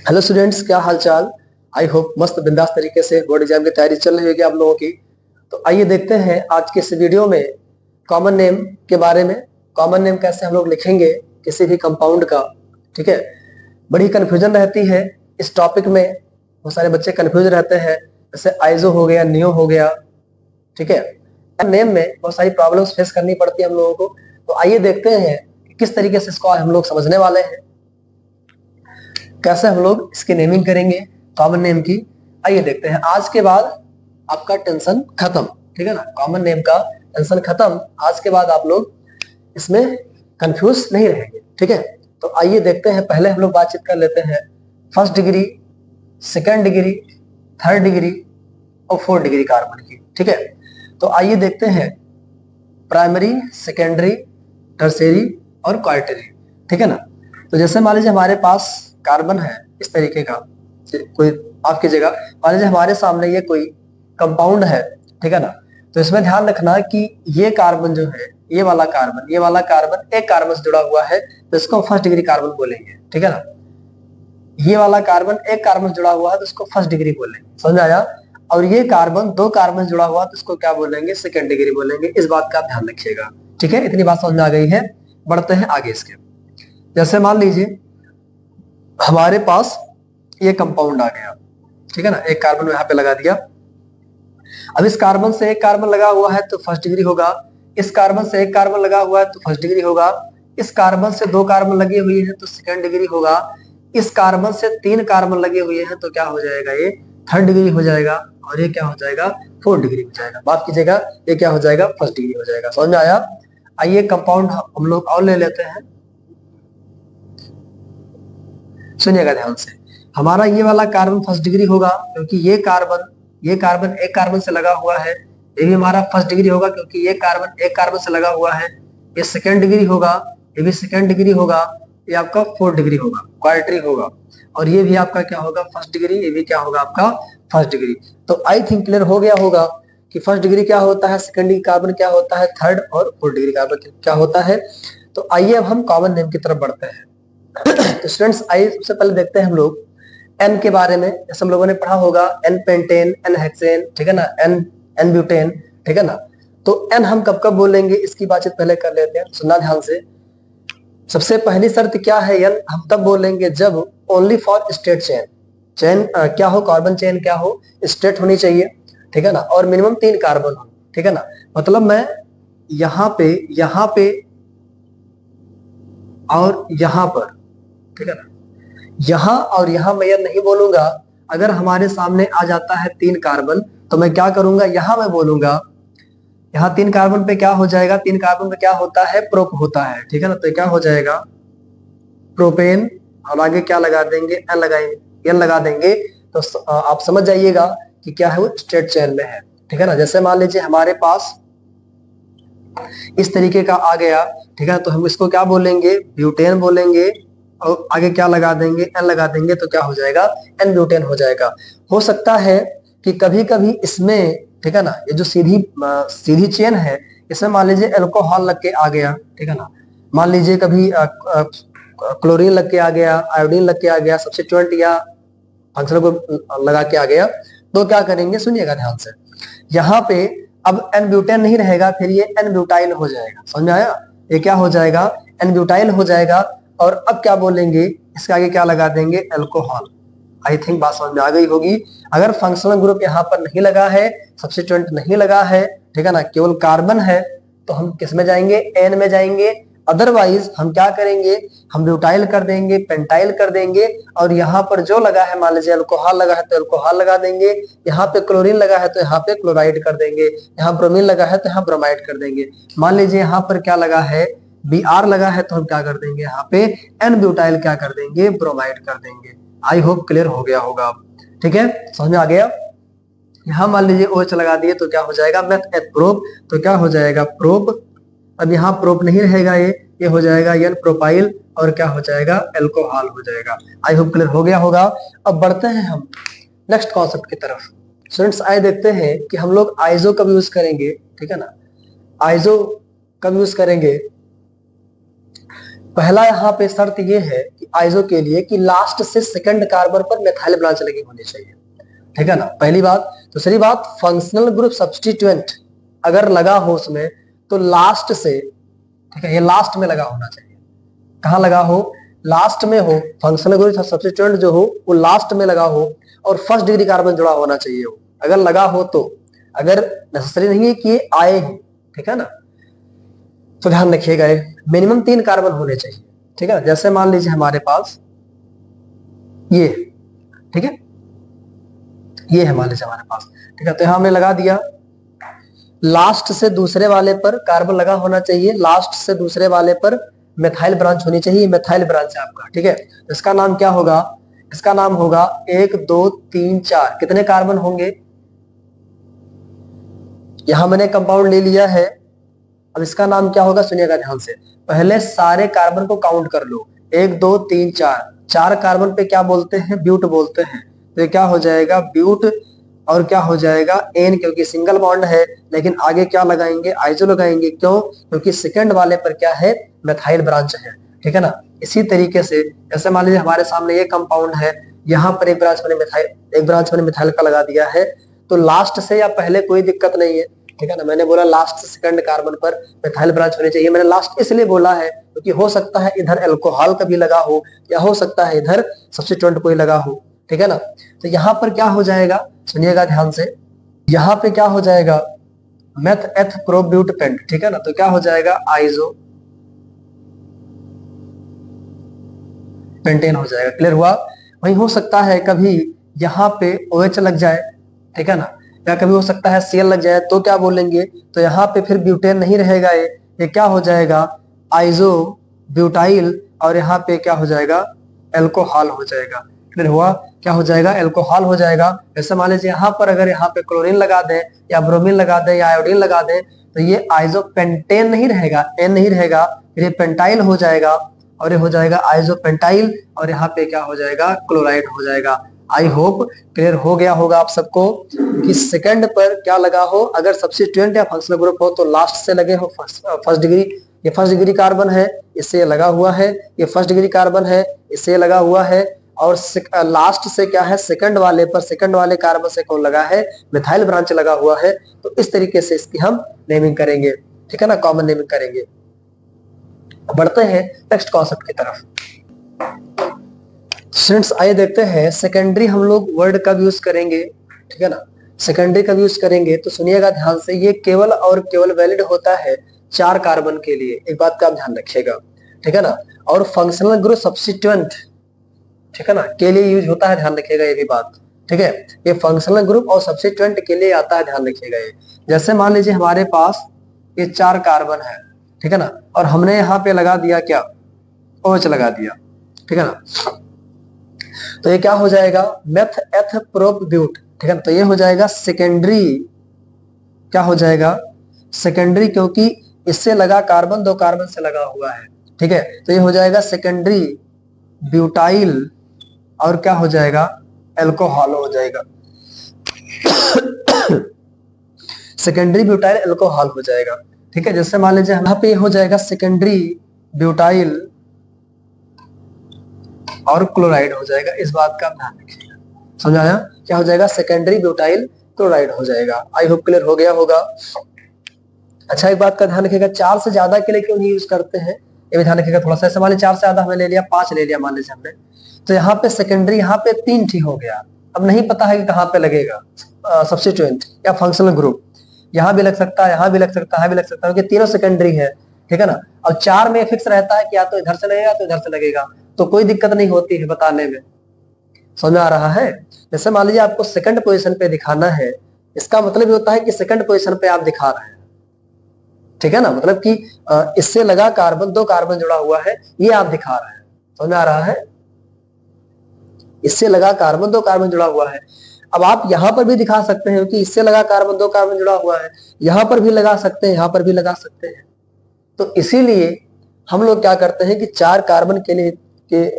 Hello students, क्या हाल चाल। I hope मस्त बिंदास तरीके से बोर्ड एग्जाम की तैयारी चल रही होगी आप लोगों की। तो आइए देखते हैं आज के इस वीडियो में कॉमन नेम के बारे में। कॉमन नेम कैसे हम लोग लिखेंगे किसी भी कंपाउंड का। ठीक है, बड़ी कंफ्यूजन रहती है इस टॉपिक में, बहुत सारे बच्चे कंफ्यूज रहते हैं। जैसे आइजो हो गया, नियो हो गया। ठीक है, नेम में बहुत सारी प्रॉब्लम्स फेस करनी पड़ती है हम लोगों को। तो आइए देखते हैं कि किस तरीके से इसको हम लोग समझने वाले हैं, कैसे हम लोग इसकी नेमिंग करेंगे कॉमन नेम की। आइए देखते हैं। आज के बाद आपका टेंशन खत्म। ठीक है ना, कॉमन नेम का टेंशन खत्म। आज के बाद आप लोग इसमें कंफ्यूज नहीं रहेंगे। ठीक है, तो आइए देखते हैं। पहले हम लोग बातचीत कर लेते हैं first degree, second degree, third degree और फोर्थ डिग्री कार्बन की। ठीक है, तो आइए देखते हैं प्राइमरी, सेकेंडरी, टर्शियरी और क्वार्टरी। ठीक है ना, तो जैसे मान लीजिए हमारे पास कार्बन है इस तरीके का, कोई आपकी जगह मान लीजिए हमारे सामने ये कोई कंपाउंड है। ठीक है ना, तो इसमें ध्यान रखना कि ये कार्बन जो है, ये वाला कार्बन एक कार्बन से जुड़ा हुआ है, तो इसको फर्स्ट डिग्री कार्बन बोलेंगे। ठीक है ना, ये वाला कार्बन एक कार्बन से जुड़ा हुआ है तो इसको फर्स्ट डिग्री बोलेंगे। समझ आया। और ये कार्बन दो कार्बन से जुड़ा हुआ है तो इसको क्या बोलेंगे, सेकेंड डिग्री बोलेंगे। इस बात का ध्यान रखिएगा। ठीक है, इतनी बात समझ में आ गई है। बढ़ते हैं आगे इसके। जैसे मान लीजिए हमारे पास ये कंपाउंड आ गया। ठीक है ना, एक कार्बन यहाँ पे लगा दिया। अब इस कार्बन से एक कार्बन लगा हुआ है तो फर्स्ट डिग्री होगा। इस कार्बन से एक कार्बन लगा हुआ है तो फर्स्ट डिग्री होगा। इस कार्बन से दो कार्बन लगी हुई है तो सेकेंड डिग्री होगा। इस कार्बन से तीन कार्बन लगे हुए हैं तो क्या हो जाएगा, ये थर्ड डिग्री हो जाएगा। और ये क्या हो जाएगा, फोर्थ डिग्री हो जाएगा। बात कीजिएगा, ये क्या हो जाएगा, फर्स्ट डिग्री हो जाएगा। समझ में आया। आइए कंपाउंड हम लोग और ले लेते हैं, सुनिएगा ध्यान से। हमारा ये वाला कार्बन फर्स्ट डिग्री होगा क्योंकि ये कार्बन एक कार्बन से लगा हुआ है। ये भी हमारा फर्स्ट डिग्री होगा क्योंकि ये कार्बन एक कार्बन से लगा हुआ है। ये सेकेंड डिग्री होगा, ये भी सेकेंड डिग्री होगा। ये आपका फोर्थ डिग्री होगा, क्वार्टरी होगा। और ये भी आपका क्या होगा, फर्स्ट डिग्री। ये भी क्या होगा, आपका फर्स्ट डिग्री। तो आई थिंक क्लियर हो गया होगा कि फर्स्ट डिग्री क्या होता है, सेकेंड डिग्री कार्बन क्या होता है, थर्ड और फोर्थ डिग्री कार्बन क्या होता है। तो आइए अब हम कॉमन नेम की तरफ बढ़ते हैं। तो स्टूडेंट्स आइए सबसे पहले देखते हैं हम लोग एन के बारे में। जैसे हम लोगों ने पढ़ा होगा एन पेंटेन, एन हेक्सेन, ठीक है ना, एन ब्यूटेन। ठीक है ना, तो एन हम कब कब बोलेंगे इसकी बातचीत पहले कर लेते हैं। सुनना ध्यान से। सबसे पहली शर्त क्या है, एन हम तब बोलेंगे जब only for state chain. Chain क्या हो, कार्बन चेन क्या हो, स्टेट होनी चाहिए। ठीक है ना, और मिनिमम 3 कार्बन हो। ठीक है ना, मतलब मैं यहाँ पे और यहाँ पर, ठीक है ना, यहां और यहां मैं यह नहीं बोलूंगा। अगर हमारे सामने आ जाता है 3 कार्बन तो मैं क्या करूंगा, यहां मैं बोलूंगा। यहाँ 3 कार्बन पे क्या हो जाएगा, 3 कार्बन पे क्या होता है, प्रोप होता है। ठीक है ना, तो क्या हो जाएगा, प्रोपेन। और आगे क्या लगा देंगे, एन लगाएंगे, एन लगा देंगे। तो आप समझ जाइएगा कि क्या है, वो स्ट्रेट चेन में है। ठीक है ना, जैसे मान लीजिए हमारे पास इस तरीके का आ गया। ठीक है, तो हम इसको क्या बोलेंगे, ब्यूटेन बोलेंगे। और आगे क्या लगा देंगे, एन लगा देंगे, तो क्या हो जाएगा, एन ब्यूटेन हो जाएगा। हो सकता है कि कभी कभी इसमें, ठीक है ना, ये जो सीधी चेन है इसमें मान लीजिए एल्कोहल लग के आ गया। ठीक है ना, मान लीजिए कभी क्लोरीन लग के आ गया, आयोडीन लग के आ गया, सब्स्टिट्यूएंट या फंक्शनल को लगा के आ गया। तो क्या करेंगे, सुनिएगा ध्यान से। यहाँ पे अब एन ब्यूटेन नहीं रहेगा, फिर ये एन ब्यूटाइल हो जाएगा। समझ में आया, ये क्या हो जाएगा, एन ब्यूटाइल हो जाएगा। और अब क्या बोलेंगे, इसके आगे क्या लगा देंगे, एल्कोहल। आई थिंक बात समझ में आ गई होगी। अगर फंक्शनल ग्रुप यहाँ पर नहीं लगा है, सब्स्टिट्यूएंट नहीं लगा है, ठीक है ना, केवल कार्बन है, तो हम किस में जाएंगे, एन में जाएंगे। अदरवाइज हम क्या करेंगे, हम ब्यूटाइल कर देंगे, पेंटाइल कर देंगे। और यहाँ पर जो लगा है, मान लीजिए अल्कोहल लगा है तो अल्कोहल लगा देंगे। यहाँ पे क्लोरीन लगा है तो यहाँ पे क्लोराइड कर देंगे। यहाँ ब्रोमीन लगा है तो यहाँ ब्रोमाइड कर देंगे। मान लीजिए यहाँ पर क्या लगा है, Br लगा है तो हम क्या कर देंगे, यहाँ पे एन ब्यूटाइल क्या कर देंगे, ब्रोमाइड कर देंगे। आई होप क्लियर हो गया होगा। ठीक है, समझ में आ गया। यहाँ मान लीजिए OH लगा दिए तो क्या हो जाएगा, मेथ एथ प्रोप। तो क्या हो जाएगा, प्रोप। अब यहाँ प्रोप नहीं रहेगा, ये हो जाएगा एन प्रोपाइल। और क्या हो जाएगा, एल्कोहल हो जाएगा। आई होप क्लियर हो गया होगा। अब बढ़ते हैं हम नेक्स्ट कॉन्सेप्ट की तरफ। स्टूडेंट्स आइए देखते हैं कि हम लोग आइजो कब यूज करेंगे। ठीक है ना, आइजो कब यूज करेंगे। पहला यहाँ पे शर्त ये है कि आइसो के लिए कि लास्ट से सेकंड कार्बन पर मेथाइल ब्रांच लगी होनी चाहिए, ठीक है ना, पहली बात। दूसरी बात, फंक्शनल ग्रुप सब्स्टिट्यूएंट अगर लगा हो उसमें तो लास्ट से, ठीक है, ये लास्ट में लगा होना चाहिए। कहां लगा हो? लास्ट में हो। फंक्शनल ग्रुप सब्स्टिट्यूएंट जो हो वो लास्ट में लगा हो और फर्स्ट डिग्री कार्बन जुड़ा होना चाहिए हो, अगर लगा हो तो। अगर नेसेसरी नहीं है कि ये आए ही, ठीक है ना, तो ध्यान रखिएगा मिनिमम 3 कार्बन होने चाहिए, ठीक है। जैसे मान लीजिए हमारे पास ये, ठीक है, ये है मान लीजिए हमारे पास, ठीक है, तो यहां हमने लगा दिया लास्ट से दूसरे वाले पर कार्बन लगा होना चाहिए, लास्ट से दूसरे वाले पर मेथाइल ब्रांच होनी चाहिए, मेथाइल ब्रांच है आपका, ठीक है। इसका नाम क्या होगा? इसका नाम होगा 1 2 3 4। कितने कार्बन होंगे? यहां मैंने कंपाउंड ले लिया है, अब इसका नाम क्या होगा सुनिएगा ध्यान से। पहले सारे कार्बन को काउंट कर लो, 1 2 3 4। 4 कार्बन पे क्या बोलते हैं? ब्यूट बोलते हैं। तो ये क्या हो जाएगा? ब्यूट। और क्या हो जाएगा? एन, क्योंकि सिंगल बॉन्ड है, लेकिन आगे क्या लगाएंगे? आइसो लगाएंगे। क्यों? क्योंकि सेकंड वाले पर क्या है? मेथाइल ब्रांच है, ठीक है ना। इसी तरीके से जैसे मान लीजिए हमारे सामने ये कंपाउंड है, यहाँ पर एक ब्रांच मैंने मिथाइल का लगा दिया है, तो लास्ट से या पहले कोई दिक्कत नहीं है, ठीक है ना। मैंने बोला लास्ट से सेकंड कार्बन पर मिथाइल ब्रांच होनी चाहिए। मैंने लास्ट इसलिए बोला है क्योंकि हो सकता है इधर अल्कोहल कभी लगा हो, या हो सकता है इधर सब्स्टिट्यूएंट कोई लगा हो, ठीक है ना। तो यहाँ पर क्या हो जाएगा सुनिएगा ध्यान से, यहाँ पे क्या हो जाएगा? मेथ एथ प्रोब्यूट पेंट, ठीक है ना। तो क्या हो जाएगा? आइसो पेंटेन हो जाएगा। क्लियर हुआ? वही हो सकता है कभी यहाँ पे OH लग जाए, ठीक है ना, या कभी हो सकता है Cl लग जाए, तो क्या बोलेंगे? तो यहाँ पे फिर ब्यूटेन नहीं रहेगा, ये क्या हो जाएगा? Iso butyl. और यहाँ पे क्या हो जाएगा? एल्कोहल हो जाएगा। क्लियर हुआ? क्या हो जाएगा? एल्कोहल हो जाएगा। जैसे मान लीजिए यहाँ पर अगर यहाँ पे क्लोरीन लगा दें या ब्रोमीन लगा दें या आयोडीन लगा दें, तो ये आइसोपेंटेन नहीं रहेगा, एन नहीं रहेगा, फिर ये पेंटाइल हो जाएगा, और ये हो जाएगा आइसोपेंटाइल, और यहाँ पे क्या हो जाएगा? क्लोराइड हो जाएगा। आई होप क्लियर हो गया होगा आप सबको कि सेकंड पर क्या लगा हो, अगर सब्स्टिट्यूएंट या फंक्शनल ग्रुप हो तो लास्ट से लगे हो फर्स्ट डिग्री। ये फर्स्ट डिग्री कार्बन है, इससे लगा हुआ है, ये फर्स्ट डिग्री कार्बन है, इससे लगा हुआ है, और लास्ट से क्या है? सेकंड वाले पर, सेकंड वाले कार्बन से कौन लगा है? मिथाइल ब्रांच लगा हुआ है। तो इस तरीके से इसकी हम नेमिंग करेंगे, ठीक है ना, कॉमन नेमिंग करेंगे। बढ़ते हैं नेक्स्ट कॉन्सेप्ट की तरफ। स्टूडेंट्स आइए देखते हैं सेकेंडरी हम लोग वर्ड कब यूज करेंगे, ठीक है ना। सेकेंडरी कब यूज करेंगे तो सुनिएगा ध्यान से, ये केवल और केवल वैलिड होता है 4 कार्बन के लिए, एक बात का आप ध्यान रखिएगा, ठीक है ना। और फंक्शनल ग्रुप सब्स्टिट्यूएंट, ठीक है ना, के लिए यूज होता है, ध्यान रखिएगा ये भी बात, ठीक है। ये फंक्शनल ग्रुप और सब्स्टिट्यूएंट के लिए आता है, ध्यान रखिएगा ये। जैसे मान लीजिए हमारे पास ये 4 कार्बन है, ठीक है ना, और हमने यहाँ पे लगा दिया क्या? OH लगा दिया, ठीक है ना। तो ये क्या हो जाएगा? मेथ एथ प्रोप ब्यूट, ठीक है ना। तो ये हो जाएगा सेकेंडरी, क्या हो जाएगा? सेकेंडरी, क्योंकि इससे लगा कार्बन 2 कार्बन से लगा हुआ है, ठीक है। तो ये हो जाएगा सेकेंडरी ब्यूटाइल, और क्या हो जाएगा? एल्कोहल हो जाएगा। सेकेंडरी ब्यूटाइल एल्कोहल हो जाएगा, ठीक है। जैसे मान लीजिए यहाँ पे हो जाएगा सेकेंडरी ब्यूटाइल और क्लोराइड हो जाएगा, इस बात का ध्यान रखिएगा। समझ आया? क्या हो जाएगा? सेकेंडरी ब्यूटाइल क्लोराइड हो जाएगा। आई होप क्लियर हो गया होगा। अच्छा, एक बात का ध्यान रखिएगा, 4 से ज्यादा के लिए क्यों नहीं यूज करते हैं, ये भी ध्यान रखिएगा थोड़ा सा। मान लीजिए 4 से ज्यादा हमने ले लिया, 5 ले लिया मान लीजिए हमने, तो यहाँ पे सेकेंडरी, यहाँ पे 3 ठीक हो गया। अब नहीं पता है कि कहाँ पे लगेगा सब्स्टिट्यूएंट या फंक्शनल ग्रुप, यहाँ भी लग सकता है, यहाँ भी लग सकता है, यहाँ भी लग सकता है, क्योंकि तीनों सेकेंडरी है, ठीक है ना। अब 4 में फिक्स रहता है कि या तो इधर से लगेगा तो इधर से लगेगा, तो कोई दिक्कत नहीं होती है बताने में। समझ में आ रहा है? जैसे मान लीजिए आपको सेकंड पोजीशन पे दिखाना है, इसका मतलब होता है कि सेकंड पोजीशन पे आप दिखा रहे हैं, ठीक है ना, मतलब कि इससे लगा कार्बन 2 कार्बन जुड़ा हुआ है, ये आप दिखा रहे हैं। समझ में आ रहा है? इससे लगा कार्बन 2 कार्बन जुड़ा हुआ है। अब आप यहां पर भी दिखा सकते हैं कि इससे लगा कार्बन 2 कार्बन जुड़ा हुआ है, यहां पर भी लगा सकते हैं, यहां पर भी लगा सकते हैं। तो इसीलिए हम लोग क्या करते हैं कि 4 कार्बन के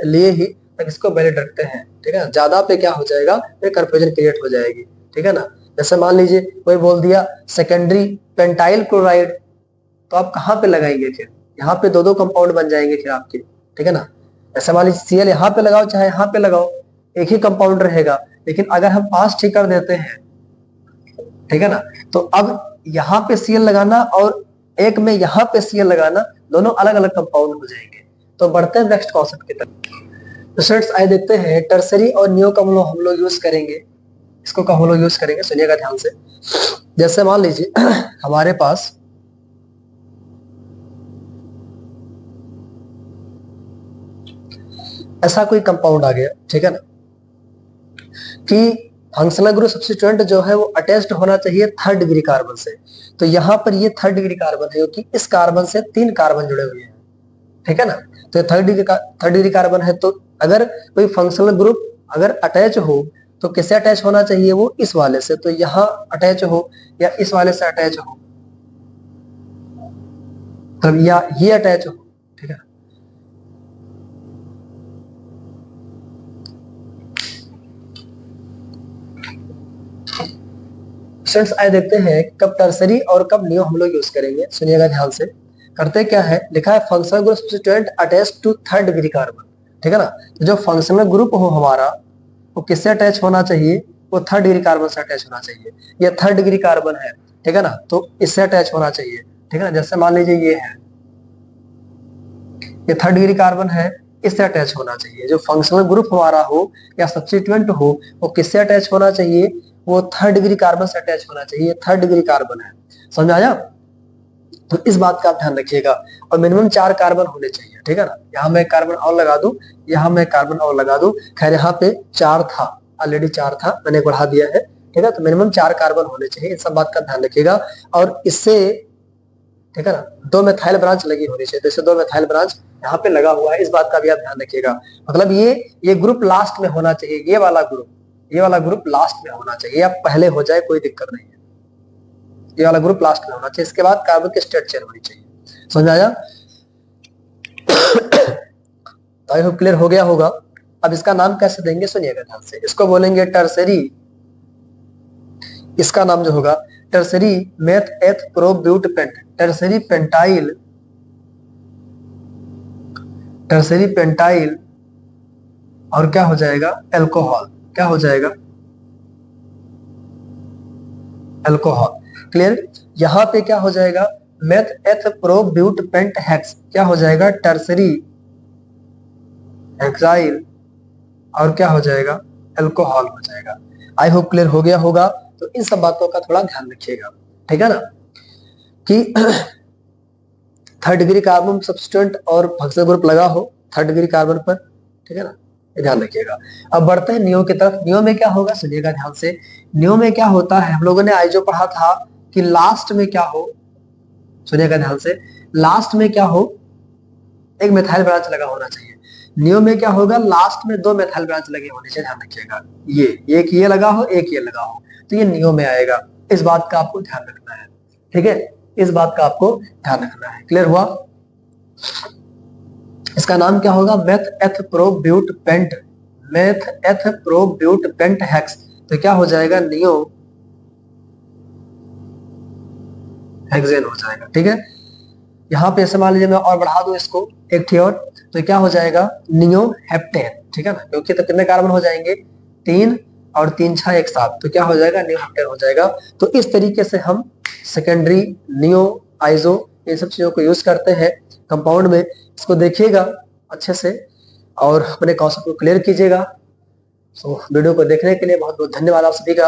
लिए ही इसको वैलिड रखते हैं, ठीक है ना। ज्यादा पे क्या हो जाएगा? फिर कंफ्यूजन क्रिएट हो जाएगी, ठीक है ना। जैसे मान लीजिए कोई बोल दिया सेकेंडरी पेंटाइल क्लोराइड, तो आप कहाँ पे लगाएंगे? फिर यहाँ पे 2-2 कंपाउंड बन जाएंगे फिर आपके, ठीक है ना। ऐसे मान लीजिए Cl यहाँ पे लगाओ चाहे यहाँ पे लगाओ, एक ही कंपाउंड रहेगा। लेकिन अगर हम पास ठीक कर देते हैं, ठीक है ना, तो अब यहाँ पे Cl लगाना और एक में यहाँ पे Cl लगाना, दोनों अलग अलग कंपाउंड हो जाएंगे। तो बढ़ते हैं नेक्स्ट कॉन्सेप्ट की तरफ। तो स्टूडेंट्स आइए देखते हैं टर्सरी और नियो का हम लोग यूज करेंगे, इसको का हम लोग यूज करेंगे, सुनिएगा ध्यान से। जैसे मान लीजिए हमारे पास ऐसा कोई कंपाउंड आ गया, ठीक है ना, कि फंक्शनल ग्रुप सब्स्टिट्यूएंट जो है वो अटैच्ड होना चाहिए थर्ड डिग्री कार्बन से। तो यहाँ पर ये थर्ड डिग्री कार्बन है, क्योंकि इस कार्बन से 3 कार्बन जुड़े हुए हैं, ठीक है ना। तो थर्ड डिग्री कार्बन है, तो अगर कोई फंक्शनल ग्रुप अगर अटैच हो तो किससे अटैच होना चाहिए, वो इस वाले से। तो यहाँ अटैच हो या इस वाले से अटैच हो, तब या ये अटैच हो, ठीक है। स्टूडेंट्स आइए देखते हैं कब टर्सरी और कब नियो हम लोग यूज करेंगे, सुनिएगा ध्यान से। करते क्या है, लिखा है functional group substituent attach to third degree carbon, ठीक है ना। तो जो फंक्शनल ग्रुप हो हमारा वो किससे अटैच होना चाहिए, वो थर्ड डिग्री कार्बन से अटैच होना चाहिए। ये थर्ड डिग्री कार्बन है, ठीक है ना, तो इससे अटैच होना चाहिए, ठीक है ना। जैसे मान लीजिए ये है, ये थर्ड डिग्री कार्बन है, इससे अटैच होना चाहिए। जो फंक्शनल ग्रुप हमारा हो या सब्स्टिट्यूएंट हो वो किससे अटैच होना चाहिए, वो थर्ड डिग्री कार्बन से अटैच होना चाहिए। थर्ड डिग्री कार्बन है, समझ आया। तो इस बात का आप ध्यान रखिएगा। और मिनिमम 4 कार्बन होने चाहिए, ठीक है ना। यहाँ मैं कार्बन और लगा दूं, यहाँ मैं कार्बन और लगा दूं, खैर यहाँ पे 4 था, ऑलरेडी 4 था, मैंने बढ़ा दिया है, ठीक है। तो मिनिमम 4 कार्बन होने चाहिए, इस सब बात का ध्यान रखिएगा। और इससे, ठीक है ना, 2 मेथाइल ब्रांच लगी होनी चाहिए। तो इससे 2 मेथाइल ब्रांच यहाँ पे लगा हुआ है, इस बात का भी आप ध्यान रखिएगा। मतलब ये ग्रुप लास्ट में होना चाहिए, ये वाला ग्रुप लास्ट में होना चाहिए, या पहले हो जाए कोई दिक्कत नहीं है। ये वाला ग्रुप लास्ट में होना चाहिए, इसके बाद कार्बन की स्टेट चेंज होनी चाहिए, समझ आया। तो आई होप क्लियर हो गया होगा। अब इसका नाम कैसे देंगे, सुनिएगा ध्यान से। इसको बोलेंगे टर्सरी, इसका नाम जो होगा tertiary meth eth pro but pent, tertiary pentyl और क्या हो जाएगा, एल्कोहल। क्या हो जाएगा, एल्कोहल। क्लियर। यहाँ पे क्या हो जाएगा, meth eth pro but pent hex, क्या हो जाएगा, टर्सरी हेक्साइल और क्या हो जाएगा, एल्कोहल हो जाएगा। आई होप क्लियर हो गया होगा। तो इन सब बातों का थोड़ा ध्यान रखिएगा, ठीक है ना, कि थर्ड डिग्री कार्बन सब्स्टिट्यूएंट और फंक्शनल ग्रुप लगा हो थर्ड डिग्री कार्बन पर, ठीक है ना, ये ध्यान रखिएगा। अब बढ़ते हैं नियो की तरफ। नियो में क्या होगा, सुनिएगा ध्यान से। नियो में क्या होता है, हम लोगों ने आइजो पढ़ा था कि लास्ट में क्या हो, सुनिएगा ध्यान से, लास्ट में क्या हो, एक मेथाइल ब्रांच लगा होना चाहिए। नियो में क्या होगा, लास्ट में 2 मेथाइल ब्रांच लगे होने चाहिए, ध्यान रखिएगा। ये एक ये लगा हो, एक ये लगा हो, तो ये नियो में आएगा। इस बात का आपको ध्यान रखना है, ठीक है, इस बात का आपको ध्यान रखना है। क्लियर हुआ। इसका नाम क्या होगा, meth eth pro but pent, meth eth pro but pent hex. तो क्या हो जाएगा, नियो हेक्सेन हो जाएगा, ठीक है। यहाँ पे ऐसे मान लीजिए मैं और बढ़ा दूं इसको एक थी और, तो क्या हो जाएगा, नियो हेप्टेन, ठीक है ना, क्योंकि तो कितने कार्बन हो जाएंगे, 3 और 3 6 एक साथ, तो क्या हो जाएगा, नियो हेप्टेन हो जाएगा। तो इस तरीके से हम सेकेंडरी, नियो, आइजो, इन सब चीजों को यूज करते हैं कंपाउंड में। इसको देखिएगा अच्छे से और अपने कॉन्सेप्ट को क्लियर कीजिएगा। वीडियो को देखने के लिए बहुत बहुत धन्यवाद आप सभी का।